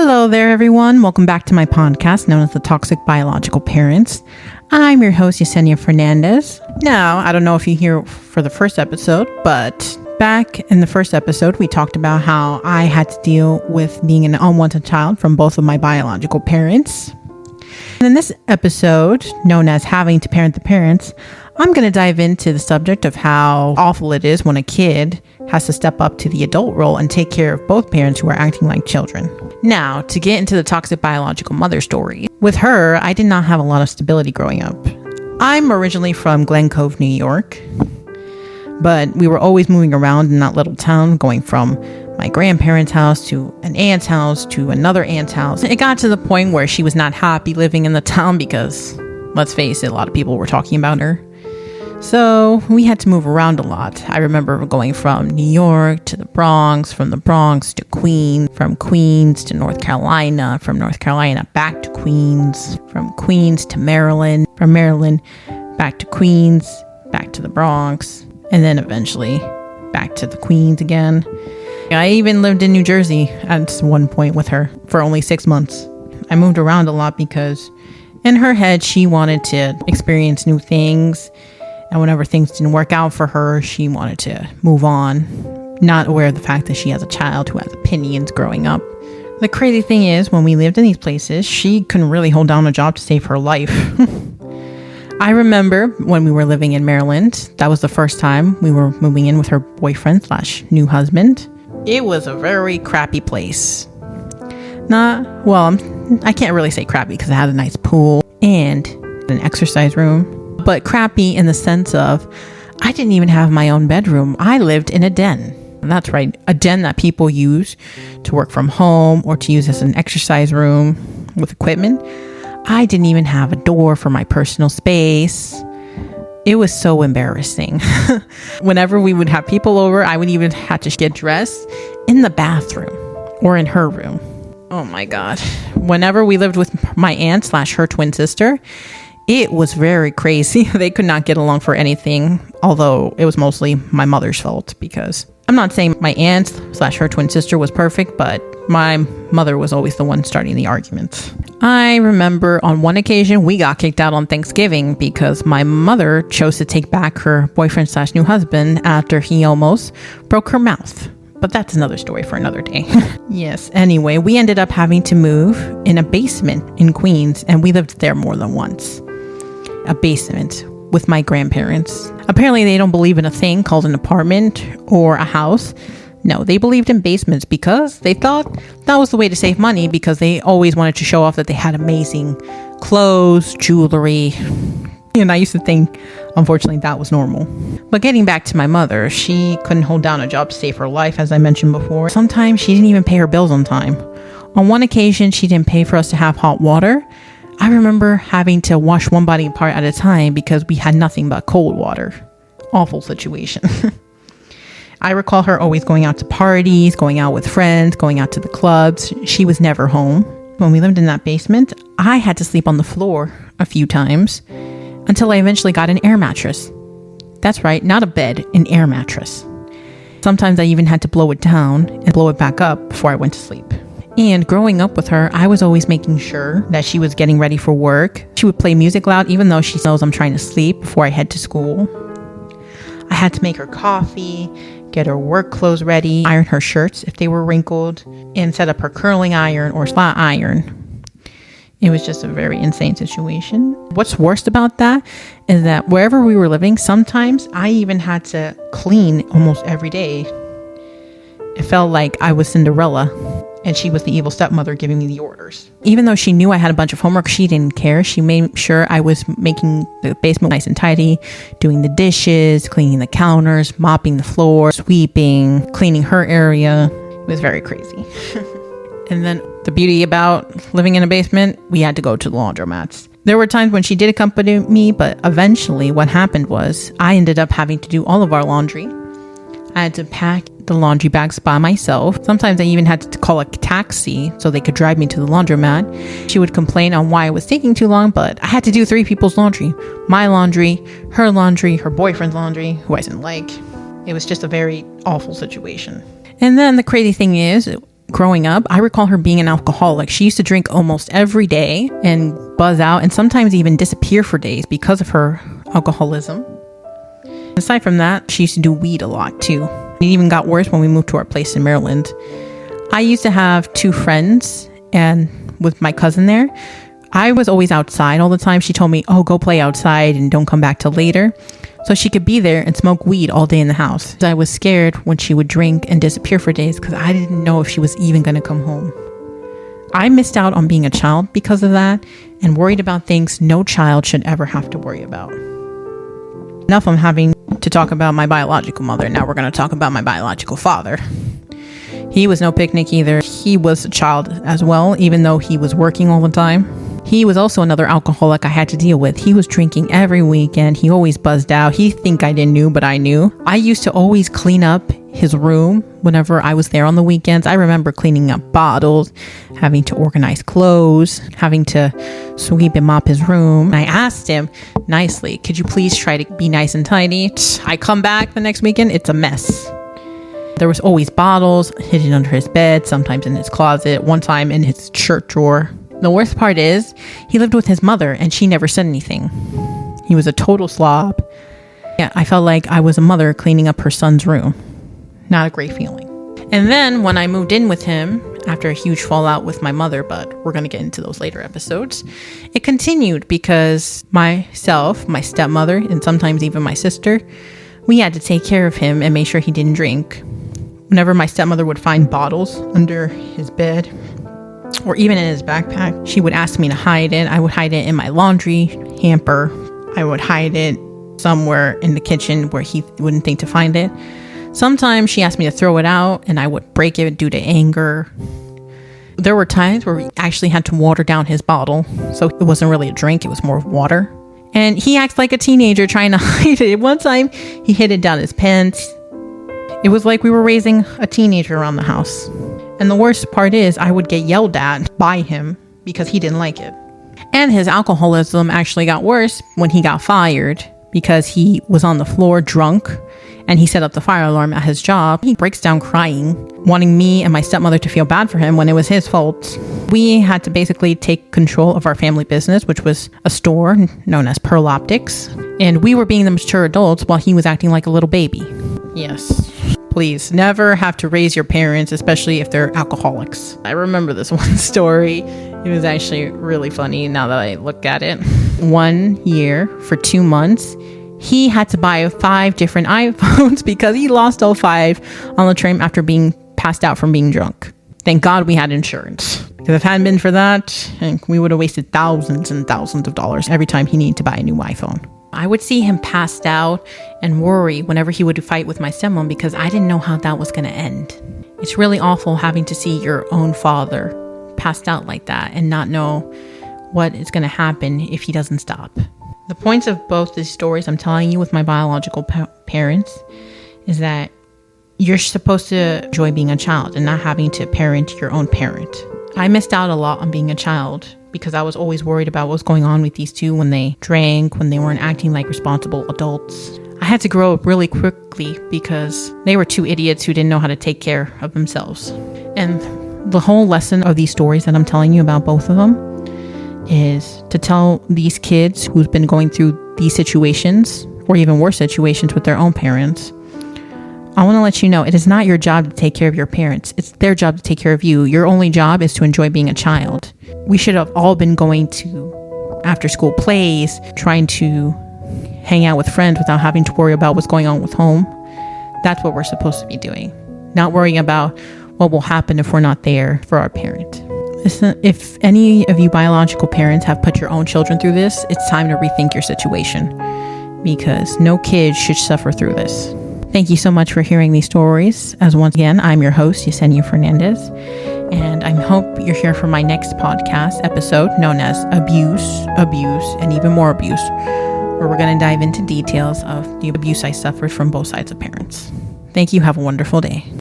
Hello there, everyone. Welcome back to my podcast known as The Toxic Biological Parents. I'm your host, Yesenia Fernandez. Now, I don't know if you're here for the first episode, but back in the first episode, we talked about how I had to deal with being an unwanted child from both of my biological parents. And in this episode, known as Having to Parent the Parents, I'm going to dive into the subject of how awful it is when a kid has to step up to the adult role and take care of both parents who are acting like children. Now, to get into the toxic biological mother story. With her, I did not have a lot of stability growing up. I'm originally from Glen Cove, New York, but we were always moving around in that little town, going from my grandparents' house to an aunt's house to another aunt's house. It got to the point where she was not happy living in the town because, let's face it, a lot of people were talking about her. So we had to move around a lot. I remember going from New York to the Bronx, from the Bronx to Queens, from Queens to North Carolina, from North Carolina back to Queens, from Queens to Maryland, from Maryland back to Queens, back to the Bronx, and then eventually back to the Queens again. I even lived in New Jersey at one point with her for only 6 months. I moved around a lot because in her head, she wanted to experience new things. And whenever things didn't work out for her, she wanted to move on, not aware of the fact that she has a child who has opinions growing up. The crazy thing is, when we lived in these places, she couldn't really hold down a job to save her life. I remember when we were living in Maryland, that was the first time we were moving in with her boyfriend/new husband. It was a very crappy place. I can't really say crappy because it had a nice pool and an exercise room. But crappy in the sense of, I didn't even have my own bedroom. I lived in a den. And that's right, a den that people use to work from home or to use as an exercise room with equipment. I didn't even have a door for my personal space. It was so embarrassing. Whenever we would have people over, I would even have to get dressed in the bathroom or in her room. Oh my God. Whenever we lived with my aunt/her twin sister, it was very crazy. They could not get along for anything, although it was mostly my mother's fault because I'm not saying my aunt/her twin sister was perfect, but my mother was always the one starting the arguments. I remember on one occasion we got kicked out on Thanksgiving because my mother chose to take back her boyfriend/new husband after he almost broke her mouth. But that's another story for another day. Yes, anyway, we ended up having to move in a basement in Queens, and we lived there more than once. A basement with my grandparents. Apparently they don't believe in a thing called an apartment or a house. No, they believed in basements because they thought that was the way to save money because they always wanted to show off that they had amazing clothes, jewelry. And I used to think, unfortunately, that was normal. But getting back to my mother, she couldn't hold down a job to save her life, as I mentioned before. Sometimes she didn't even pay her bills on time. On one occasion, she didn't pay for us to have hot water. I remember having to wash one body part at a time because we had nothing but cold water. Awful situation. I recall her always going out to parties, going out with friends, going out to the clubs. She was never home. When we lived in that basement, I had to sleep on the floor a few times until I eventually got an air mattress. That's right, not a bed, an air mattress. Sometimes I even had to blow it down and blow it back up before I went to sleep. And growing up with her, I was always making sure that she was getting ready for work. She would play music loud, even though she knows I'm trying to sleep before I head to school. I had to make her coffee, get her work clothes ready, iron her shirts if they were wrinkled, and set up her curling iron or flat iron. It was just a very insane situation. What's worst about that is that wherever we were living, sometimes I even had to clean almost every day. It felt like I was Cinderella and she was the evil stepmother giving me the orders. Even though she knew I had a bunch of homework, she didn't care. She made sure I was making the basement nice and tidy, doing the dishes, cleaning the counters, mopping the floor, sweeping, cleaning her area. It was very crazy. And then the beauty about living in a basement, we had to go to the laundromats. There were times when she did accompany me, but eventually what happened was I ended up having to do all of our laundry. I had to pack the laundry bags by myself. Sometimes I even had to call a taxi so they could drive me to the laundromat. She would complain on why it was taking too long, but I had to do 3 people's laundry. My laundry, her boyfriend's laundry, who I didn't like. It was just a very awful situation. And then the crazy thing is, growing up, I recall her being an alcoholic. She used to drink almost every day and buzz out and sometimes even disappear for days because of her alcoholism. Aside from that, she used to do weed a lot too. It even got worse when we moved to our place in Maryland. I used to have 2 friends, and with my cousin there, I was always outside all the time. She told me, oh, go play outside and don't come back till later. So she could be there and smoke weed all day in the house. I was scared when she would drink and disappear for days because I didn't know if she was even going to come home. I missed out on being a child because of that and worried about things no child should ever have to worry about. Enough of having to talk about my biological mother. Now we're going to talk about my biological father. He was no picnic either. He was a child as well, even though he was working all the time. He was also another alcoholic I had to deal with. He was drinking every weekend. He always buzzed out. He'd think I didn't know, but I knew. I used to always clean up his room whenever I was there on the weekends. I remember cleaning up bottles, having to organize clothes, having to sweep and mop his room. I asked him nicely, could you please try to be nice and tidy? I come back the next weekend, it's a mess. There was always bottles hidden under his bed, sometimes in his closet, one time in his shirt drawer. The worst part is, he lived with his mother and she never said anything. He was a total slob. Yeah, I felt like I was a mother cleaning up her son's room. Not a great feeling. And then when I moved in with him, after a huge fallout with my mother, but we're going to get into those later episodes, it continued because myself, my stepmother, and sometimes even my sister, we had to take care of him and make sure he didn't drink. Whenever my stepmother would find bottles under his bed, or even in his backpack, she would ask me to hide it. I would hide it in my laundry hamper. I would hide it somewhere in the kitchen where he wouldn't think to find it. Sometimes she asked me to throw it out and I would break it due to anger. There were times where we actually had to water down his bottle. So it wasn't really a drink, it was more of water. And he acts like a teenager trying to hide it. One time he hid it down his pants. It was like we were raising a teenager around the house. And the worst part is I would get yelled at by him because he didn't like it. And his alcoholism actually got worse when he got fired because he was on the floor drunk and he set up the fire alarm at his job. He breaks down crying, wanting me and my stepmother to feel bad for him when it was his fault. We had to basically take control of our family business, which was a store known as Pearl Optics. And we were being the mature adults while he was acting like a little baby. Yes. Please never have to raise your parents, especially if they're alcoholics. I remember this one story. It was actually really funny now that I look at it. 1 year for 2 months, he had to buy 5 different iPhones because he lost all 5 on the train after being passed out from being drunk. Thank God we had insurance. Because if it hadn't been for that, we would have wasted thousands and thousands of dollars every time he needed to buy a new iPhone. I would see him passed out and worry whenever he would fight with my stepmom because I didn't know how that was going to end. It's really awful having to see your own father passed out like that and not know what is going to happen if he doesn't stop. The points of both these stories I'm telling you with my biological parents is that you're supposed to enjoy being a child and not having to parent your own parent. I missed out a lot on being a child because I was always worried about what was going on with these two when they drank, when they weren't acting like responsible adults. I had to grow up really quickly because they were 2 idiots who didn't know how to take care of themselves. And the whole lesson of these stories that I'm telling you about both of them is to tell these kids who've been going through these situations or even worse situations with their own parents, I want to let you know it is not your job to take care of your parents. It's their job to take care of you. Your only job is to enjoy being a child. We should have all been going to after school plays, trying to hang out with friends without having to worry about what's going on with home. That's what we're supposed to be doing. Not worrying about what will happen if we're not there for our parent. Listen, if any of you biological parents have put your own children through this, it's time to rethink your situation because no kid should suffer through this. Thank you so much for hearing these stories. As once again, I'm your host, Yesenia Fernandez, and I hope you're here for my next podcast episode known as Abuse, and Even More Abuse, where we're going to dive into details of the abuse I suffered from both sides of parents. Thank you. Have a wonderful day.